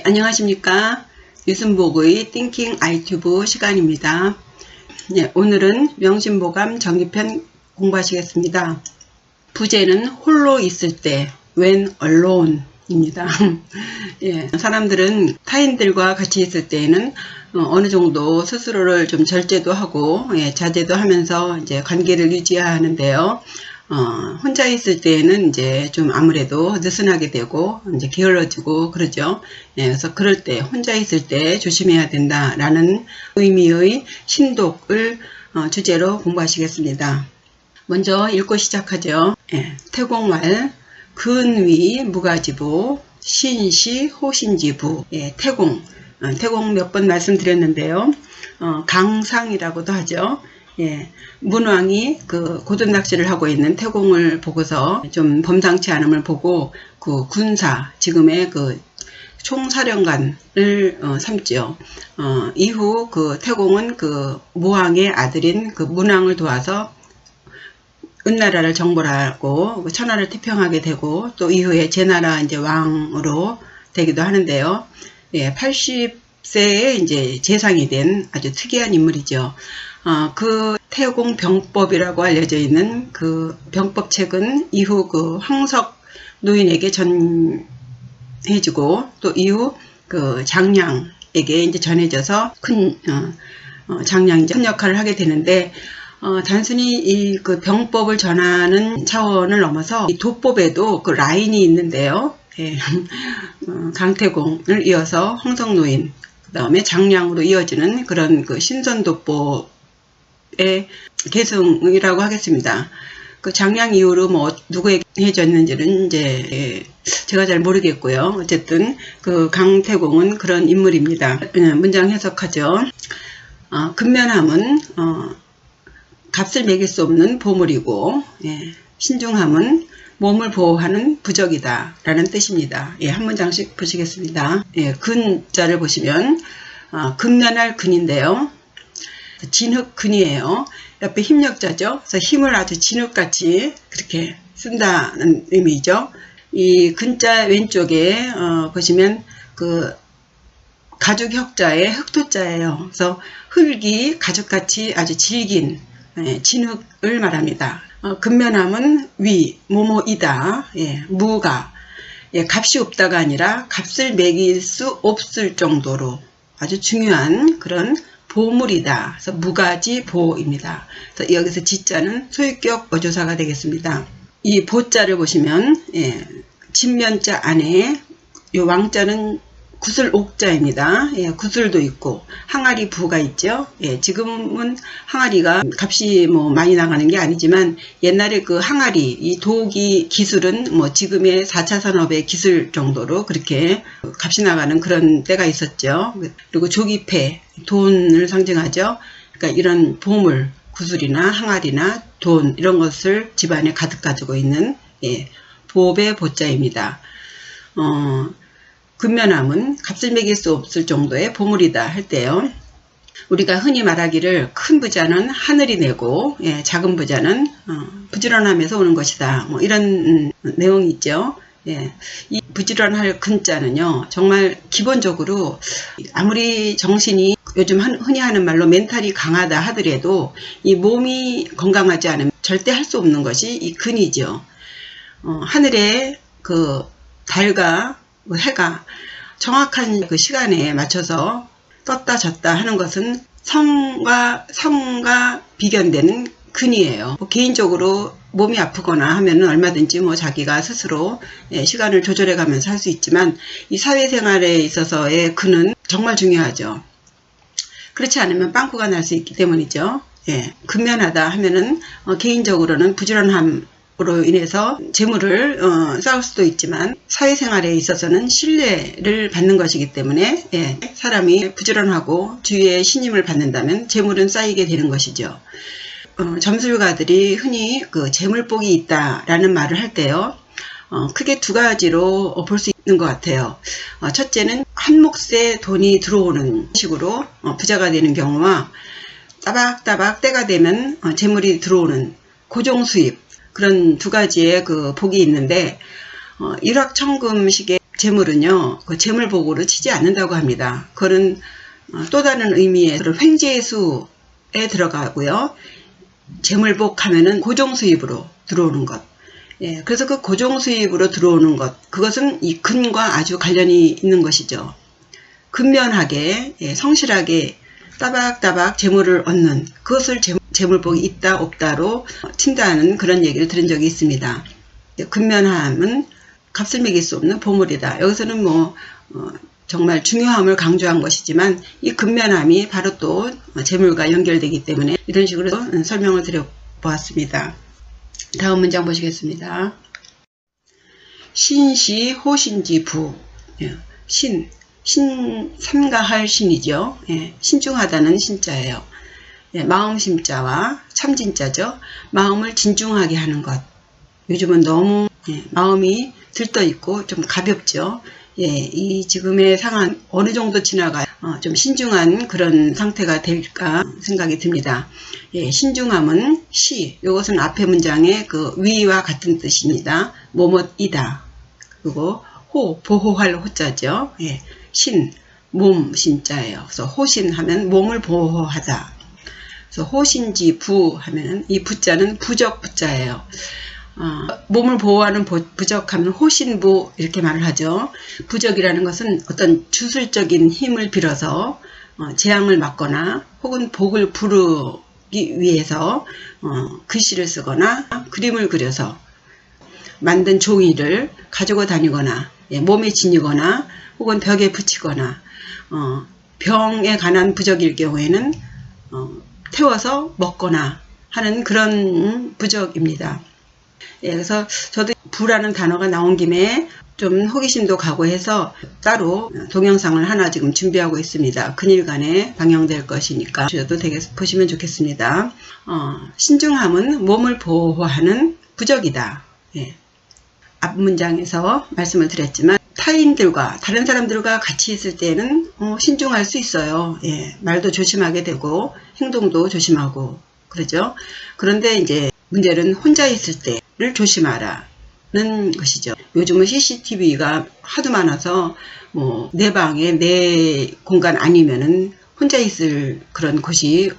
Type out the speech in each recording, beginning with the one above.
안녕하십니까. 유순복의 띵킹 아이튜브 시간입니다. 오늘은 명심보감 정기편 공부하시겠습니다. 부제는 홀로 있을 때, when alone 입니다. 사람들은 타인들과 같이 있을 때에는 어느 정도 스스로를 좀 절제도 하고 자제도 하면서 이제 관계를 유지하는데요. 혼자 있을 때에는 이제 좀 아무래도 느슨하게 되고 이제 게을러지고 그러죠. 그래서 그럴 때 혼자 있을 때 조심해야 된다라는 의미의 신독을 주제로 공부하시겠습니다. 먼저 읽고 시작하죠. 태공말 근위 무가지부 신시 호신지부. 태공 몇 번 말씀드렸는데요. 강상이라고도 하죠. 문왕이 그 고든 낚시를 하고 있는 태공을 보고서 좀 범상치 않음을 보고 그 군사, 지금의 그 총사령관을 삼죠. 이후 그 태공은 그 무왕의 아들인 그 문왕을 도와서 은나라를 정벌하고 천하를 태평하게 되고 또 이후에 제나라 이제 왕으로 되기도 하는데요. 80세에 이제 재상이 된 아주 특이한 인물이죠. 그 태공 병법이라고 알려져 있는 그 병법책은 이후 그 황석 노인에게 전해지고 또 이후 그 장량에게 이제 전해져서 큰 장량이 큰 역할을 하게 되는데 단순히 이 그 병법을 전하는 차원을 넘어서 이 도법에도 그 라인이 있는데요. 강태공을 이어서 황석노인, 그 다음에 장량으로 이어지는 그런 그 신선도법의 계승이라고 하겠습니다. 그 장량 이후로 뭐 누구에게 해졌는지는 이제 제가 잘 모르겠고요. 어쨌든 그 강태공은 그런 인물입니다. 문장 해석하죠. 근면함은 값을 매길 수 없는 보물이고, 신중함은 몸을 보호하는 부적이다 라는 뜻입니다. 한 문장씩 보시겠습니다. 근자를 보시면 근면할 근인데요. 진흙 근이에요. 옆에 힘력자죠. 그래서 힘을 아주 진흙같이 그렇게 쓴다는 의미죠. 이 근자 왼쪽에 보시면 그 가죽 혁자의 흑토자예요. 그래서 흙이 가죽같이 아주 질긴 진흙을 말합니다. 근면함은 위, 뭐뭐이다, 무가, 값이 없다가 아니라 값을 매길 수 없을 정도로 아주 중요한 그런 보물이다. 그래서 무가지보입니다. 그래서 여기서 지자는 소유격 어조사가 되겠습니다. 이 보자를 보시면 진면자 안에 이 왕자는 구슬 옥자입니다. 구슬도 있고 항아리 부가 있죠. 지금은 항아리가 값이 뭐 많이 나가는 게 아니지만 옛날에 그 항아리 이 도기 기술은 뭐 지금의 4차 산업의 기술 정도로 그렇게 값이 나가는 그런 때가 있었죠. 그리고 조기패 돈을 상징하죠. 그러니까 이런 보물 구슬이나 항아리나 돈 이런 것을 집안에 가득 가지고 있는 보배 보자입니다. 근면함은 값을 매길 수 없을 정도의 보물이다 할 때요. 우리가 흔히 말하기를 큰 부자는 하늘이 내고 작은 부자는 부지런함에서 오는 것이다. 뭐 이런 내용이 있죠. 이 부지런할 근자는요. 정말 기본적으로 아무리 정신이 요즘 흔히 하는 말로 멘탈이 강하다 하더라도 이 몸이 건강하지 않으면 절대 할 수 없는 것이 이 근이죠. 하늘에 그 달과 해가 정확한 그 시간에 맞춰서 떴다 졌다 하는 것은 성과 비견되는 근이에요. 개인적으로 몸이 아프거나 하면은 얼마든지 뭐 자기가 스스로 시간을 조절해 가면서 할 수 있지만 이 사회생활에 있어서의 근은 정말 중요하죠. 그렇지 않으면 빵꾸가 날 수 있기 때문이죠. 근면하다 하면은 개인적으로는 부지런함 으로 인해서 재물을 쌓을 수도 있지만 사회생활에 있어서는 신뢰를 받는 것이기 때문에 사람이 부지런하고 주위의 신임을 받는다면 재물은 쌓이게 되는 것이죠. 점술가들이 흔히 그 재물복이 있다라는 말을 할 때요. 크게 두 가지로 볼 수 있는 것 같아요. 첫째는 한 몫에 돈이 들어오는 식으로 부자가 되는 경우와 따박따박 때가 되면 재물이 들어오는 고정수입 그런 두 가지의 그 복이 있는데 일확천금식의 재물은요, 그 재물복으로 치지 않는다고 합니다. 그거는 또 다른 의미의 그런 횡재수에 들어가고요. 재물복 하면은 고정수입으로 들어오는 것. 예, 그래서 그 고정수입으로 들어오는 것, 그것은 이 근과 아주 관련이 있는 것이죠. 근면하게, 예, 성실하게 따박따박 재물을 얻는, 그것을 재물복이 있다 없다로 친다는 그런 얘기를 들은 적이 있습니다. 근면함은 값을 매길 수 없는 보물이다. 여기서는 정말 중요함을 강조한 것이지만 이 근면함이 바로 또 재물과 연결되기 때문에 이런 식으로 설명을 드려보았습니다. 다음 문장 보시겠습니다. 신시 호신지 부. 삼가할 신이죠. 예, 신중하다는 신자예요. 예, 마음 심자와 참진자죠. 마음을 진중하게 하는 것. 요즘은 너무 마음이 들떠있고 좀 가볍죠. 예, 이 지금의 상황 어느 정도 지나가 좀 신중한 그런 상태가 될까 생각이 듭니다. 예, 신중함은 시, 이것은 앞에 문장의 그 위와 같은 뜻입니다. 뭐뭐이다. 그리고 호, 보호할 호자죠. 예, 신, 몸 신자예요. 그래서 호신하면 몸을 보호하다. 그래서 호신지 부 하면 이 부자는 부적 부자예요. 몸을 보호하는 부적하면 호신부 이렇게 말을 하죠. 부적이라는 것은 어떤 주술적인 힘을 빌어서 재앙을 막거나 혹은 복을 부르기 위해서 글씨를 쓰거나 그림을 그려서 만든 종이를 가지고 다니거나 몸에 지니거나 혹은 벽에 붙이거나 병에 관한 부적일 경우에는 태워서 먹거나 하는 그런 부적입니다. 예, 그래서 저도 부라는 단어가 나온 김에 좀 호기심도 각오해서 따로 동영상을 하나 지금 준비하고 있습니다. 근일간에 방영될 것이니까 저도 되게 보시면 좋겠습니다. 신중함은 몸을 보호하는 부적이다. 예. 앞 문장에서 말씀을 드렸지만 타인들과 다른 사람들과 같이 있을 때는 신중할 수 있어요. 예, 말도 조심하게 되고 행동도 조심하고 그러죠. 그런데 이제 문제는 혼자 있을 때를 조심하라는 것이죠. 요즘은 CCTV가 하도 많아서 내 방에 내 공간 아니면은 혼자 있을 그런 곳이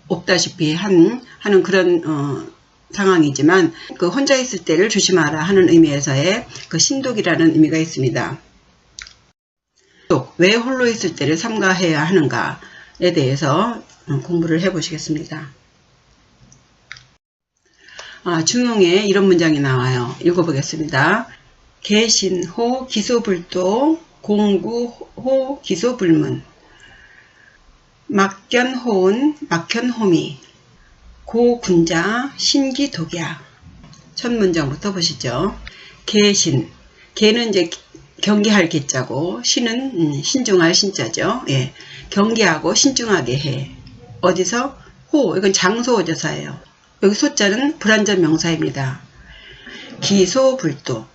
없다시피 하는 그런 상황이지만 그 혼자 있을 때를 조심하라 하는 의미에서의 그 신독이라는 의미가 있습니다. 왜 홀로 있을 때를 삼가해야 하는가에 대해서 공부를 해 보시겠습니다. 중용에 이런 문장이 나와요. 읽어보겠습니다. 개신호 기소불도 공구호 기소불문 막견호은 막현호미 고군자 신기독야. 첫 문장부터 보시죠. 개신, 개는 이제 경계할 개자고 신은 신중할 신자죠. 예, 경계하고 신중하게 해. 어디서? 호, 이건 장소어조사예요. 여기 소자는 불완전 명사입니다. 기소불도,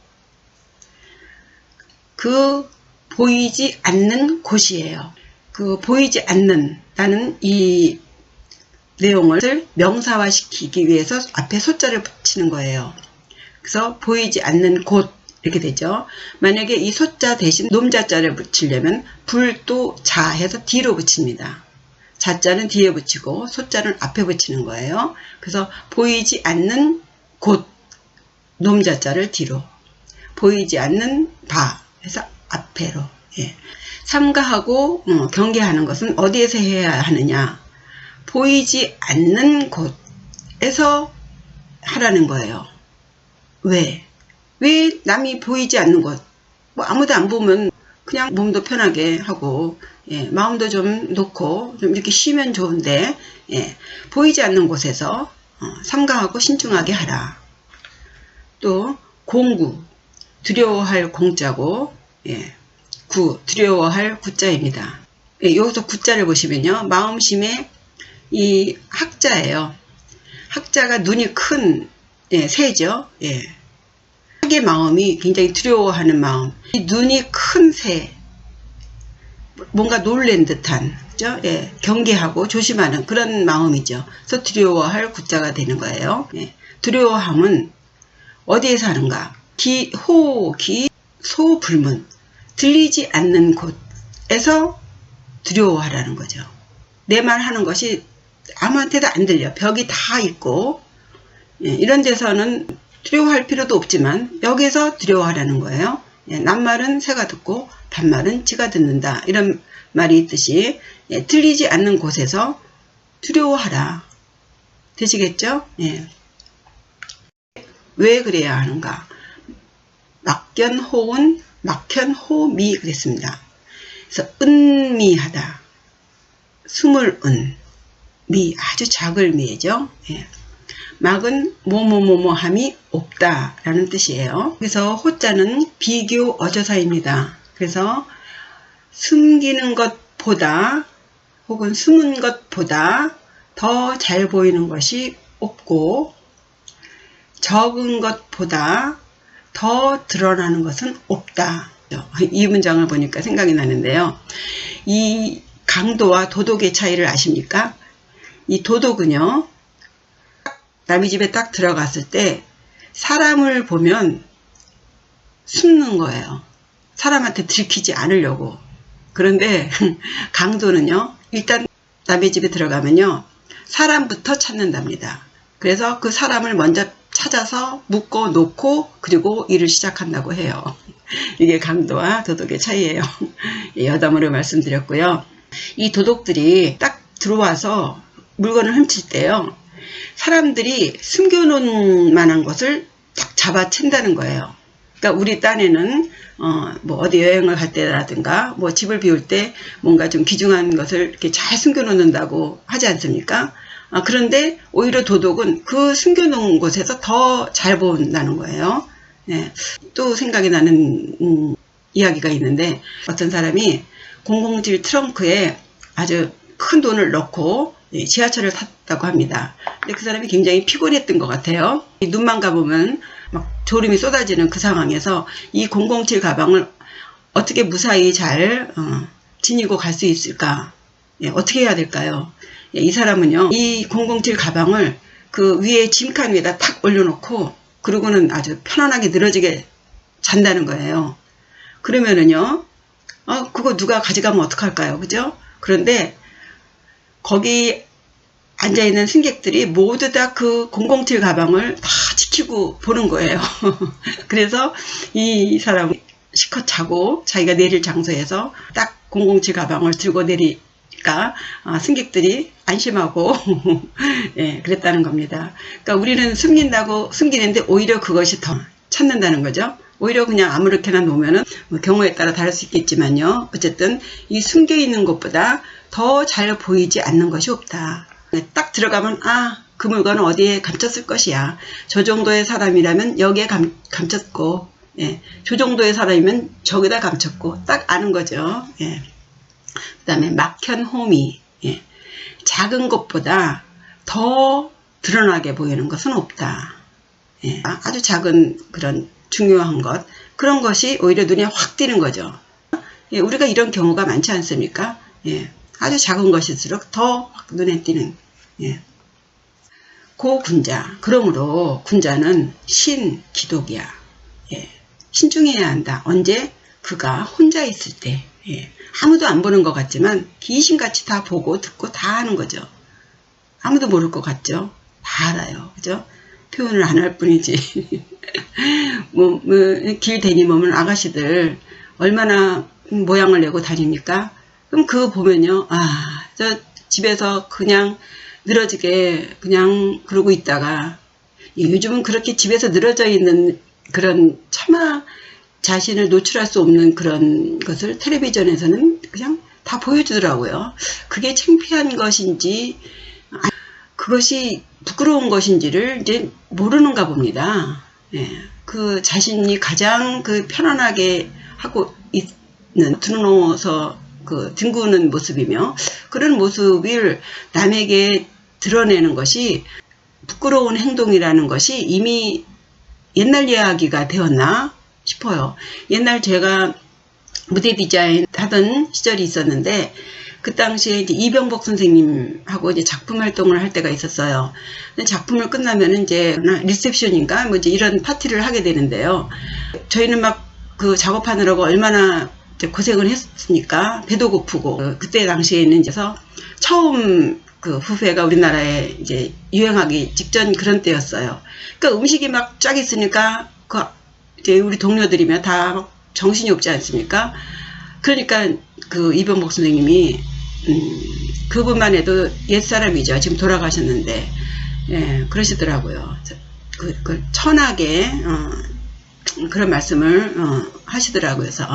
그 보이지 않는 곳이에요. 그 보이지 않는다는 이 내용을 명사화시키기 위해서 앞에 소자를 붙이는 거예요. 그래서 보이지 않는 곳 이렇게 되죠. 만약에 이 소자 대신 놈자자를 붙이려면 불도 자 해서 뒤로 붙입니다. 자자는 뒤에 붙이고 소자는 앞에 붙이는 거예요. 그래서 보이지 않는 곳 놈자자를 뒤로 보이지 않는 바 해서 앞에로. 예. 삼가하고 경계하는 것은 어디에서 해야 하느냐. 보이지 않는 곳에서 하라는 거예요. 왜 남이 보이지 않는 곳, 아무도 안 보면 그냥 몸도 편하게 하고 마음도 좀 놓고 좀 이렇게 쉬면 좋은데 보이지 않는 곳에서 삼가하고 신중하게 하라. 또 공구, 두려워할 공자고 구, 두려워할 구자입니다. 여기서 구자를 보시면요. 마음심에 이 학자예요. 학자가 눈이 큰 새죠. 학의 마음이 굉장히 두려워하는 마음. 이 눈이 큰 새, 뭔가 놀란 듯한, 그죠? 경계하고 조심하는 그런 마음이죠. 그래서 두려워할 구자가 되는 거예요. 두려워함은 어디에서 하는가? 기, 호, 기, 소, 불문. 들리지 않는 곳에서 두려워하라는 거죠. 내 말 하는 것이 아무한테도 안 들려. 벽이 다 있고 이런 데서는 두려워할 필요도 없지만 여기서 두려워하라는 거예요. 남말은 새가 듣고 반말은 쥐가 듣는다. 이런 말이 있듯이 들리지 않는 곳에서 두려워하라. 되시겠죠? 왜 그래야 하는가? 막견호은 막현호미 그랬습니다. 그래서 은미하다. 숨을 은. 미 아주 작을 미죠. 막은 뭐뭐뭐뭐함이 없다라는 뜻이에요. 그래서 호자는 비교 어조사입니다. 그래서 숨기는 것보다 혹은 숨은 것보다 더 잘 보이는 것이 없고 적은 것보다 더 드러나는 것은 없다. 이 문장을 보니까 생각이 나는데요. 이 강도와 도덕의 차이를 아십니까? 이 도덕은요, 남의 집에 딱 들어갔을 때 사람을 보면 숨는 거예요. 사람한테 들키지 않으려고. 그런데 강도는요, 일단 남의 집에 들어가면요, 사람부터 찾는답니다. 그래서 그 사람을 먼저 찾아서 묶어 놓고 그리고 일을 시작한다고 해요. 이게 강도와 도덕의 차이예요. 여담으로 말씀드렸고요. 이 도덕들이 딱 들어와서 물건을 훔칠 때요, 사람들이 숨겨놓은 만한 것을 딱 잡아챈다는 거예요. 그러니까 우리 딴에는 뭐 어디 여행을 갈 때라든가 뭐 집을 비울 때 뭔가 좀 귀중한 것을 이렇게 잘 숨겨놓는다고 하지 않습니까? 그런데 오히려 도덕은 그 숨겨놓은 곳에서 더 잘 본다는 거예요. 또 생각이 나는 이야기가 있는데, 어떤 사람이 007 트렁크에 아주 큰 돈을 넣고 지하철을 탔다고 합니다. 근데 그 사람이 굉장히 피곤했던 것 같아요. 눈만 가보면 막 졸음이 쏟아지는 그 상황에서 이 007 가방을 어떻게 무사히 잘 지니고 갈 수 있을까? 어떻게 해야 될까요? 이 사람은요, 이 007 가방을 그 위에 짐칸 위에다 탁 올려놓고 그러고는 아주 편안하게 늘어지게 잔다는 거예요. 그러면은요, 그거 누가 가져가면 어떡할까요? 그죠? 그런데 거기 앉아있는 승객들이 모두 다 그 007 가방을 다 지키고 보는 거예요. 그래서 이 사람이 실컷 자고 자기가 내릴 장소에서 딱 007 가방을 들고 내리니까 승객들이 안심하고 그랬다는 겁니다. 그러니까 우리는 숨기는데 오히려 그것이 더 찾는다는 거죠. 오히려 그냥 아무렇게나 놓으면은 뭐 경우에 따라 다를 수 있겠지만요. 어쨌든 이 숨겨 있는 것보다 더 잘 보이지 않는 것이 없다. 딱 들어가면 그 물건은 어디에 감췄을 것이야. 저 정도의 사람이라면 여기에 감췄고, 저 정도의 사람이면 저기다 감췄고 딱 아는 거죠. 그 다음에 막현호미, 작은 것보다 더 드러나게 보이는 것은 없다. 아주 작은 그런 중요한 것, 그런 것이 오히려 눈에 확 띄는 거죠. 우리가 이런 경우가 많지 않습니까? 아주 작은 것일수록 더 눈에 띄는. 고군자. 그러므로 군자는 신, 기독이야. 신중해야 한다. 언제? 그가 혼자 있을 때. 아무도 안 보는 것 같지만 귀신같이 다 보고 듣고 다 하는 거죠. 아무도 모를 것 같죠? 다 알아요. 그죠? 표현을 안 할 뿐이지. 길 다니면 아가씨들 얼마나 모양을 내고 다닙니까? 그럼 그거 보면요, 저 집에서 그냥 늘어지게 그냥 그러고 있다가, 요즘은 그렇게 집에서 늘어져 있는 그런 차마 자신을 노출할 수 없는 그런 것을 텔레비전에서는 그냥 다 보여주더라고요. 그게 창피한 것인지, 그것이 부끄러운 것인지를 이제 모르는가 봅니다. 그 자신이 가장 그 편안하게 하고 있는, 드러누워서 뒹구는 모습이며, 그런 모습을 남에게 드러내는 것이 부끄러운 행동이라는 것이 이미 옛날 이야기가 되었나 싶어요. 옛날 제가 무대 디자인 하던 시절이 있었는데, 그 당시에 이제 이병복 선생님하고 이제 작품 활동을 할 때가 있었어요. 작품을 끝나면 이제 리셉션인가 뭐 이제 이런 파티를 하게 되는데요. 저희는 막 그 작업하느라고 얼마나 이제 고생을 했으니까 배도 고프고 그때 당시에는 이제 처음 그 뷔페가 우리나라에 이제 유행하기 직전 그런 때였어요. 그러니까 음식이 막 쫙 있으니까 그 이제 우리 동료들이면 다 정신이 없지 않습니까? 그러니까 그 이병복 선생님이 그분만 해도 옛사람이죠. 지금 돌아가셨는데 예, 그러시더라고요. 그 천하게 그런 말씀을 하시더라고요. 그래서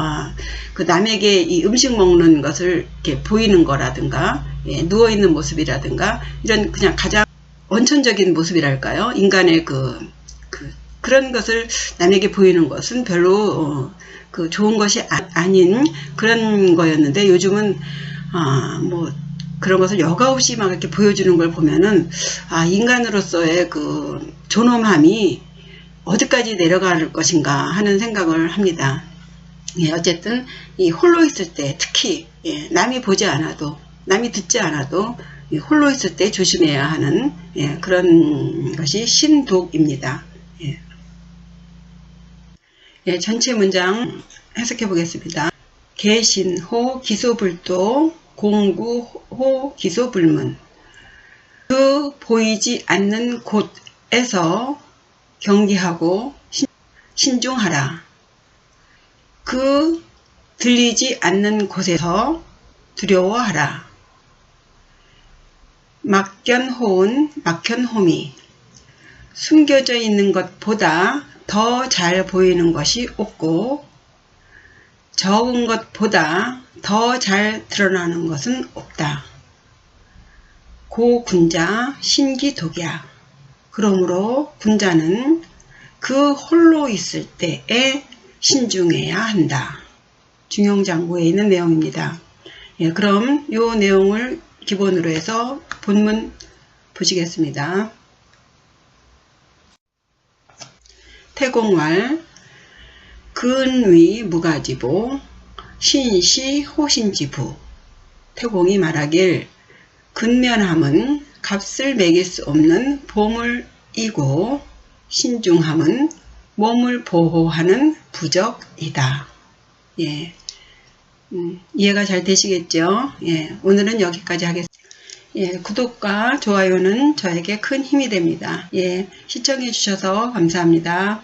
그 남에게 이 음식 먹는 것을 이렇게 보이는 거라든가 예, 누워 있는 모습이라든가 이런 그냥 가장 원천적인 모습이랄까요? 인간의 그런 것을 남에게 보이는 것은 별로 그 좋은 것이 아닌 그런 거였는데 요즘은 뭐 그런 것을 여과 없이 막 이렇게 보여주는 걸 보면은 인간으로서의 그 존엄함이 어디까지 내려갈 것인가 하는 생각을 합니다. 예, 어쨌든 이 홀로 있을 때 특히 예, 남이 보지 않아도 남이 듣지 않아도 홀로 있을 때 조심해야 하는 예, 그런 것이 신독입니다. 예. 예, 전체 문장 해석해 보겠습니다. 개신호 기소불도 공구호 기소불문. 그 보이지 않는 곳에서 경계하고 신중하라. 그 들리지 않는 곳에서 두려워하라. 막견호은 막현호미. 숨겨져 있는 것보다 더 잘 보이는 것이 없고 적은 것보다 더 잘 드러나는 것은 없다. 고군자 신기독이야. 그러므로 군자는 그 홀로 있을 때에 신중해야 한다. 중용장구에 있는 내용입니다. 예, 그럼 이 내용을 기본으로 해서 본문 보시겠습니다. 태공왈 근위 무가지보 신시 호신지부. 태공이 말하길 근면함은 값을 매길 수 없는 보물이고 신중함은 몸을 보호하는 부적이다. 예, 이해가 잘 되시겠죠? 예, 오늘은 여기까지 하겠습니다. 예, 구독과 좋아요는 저에게 큰 힘이 됩니다. 예, 시청해 주셔서 감사합니다.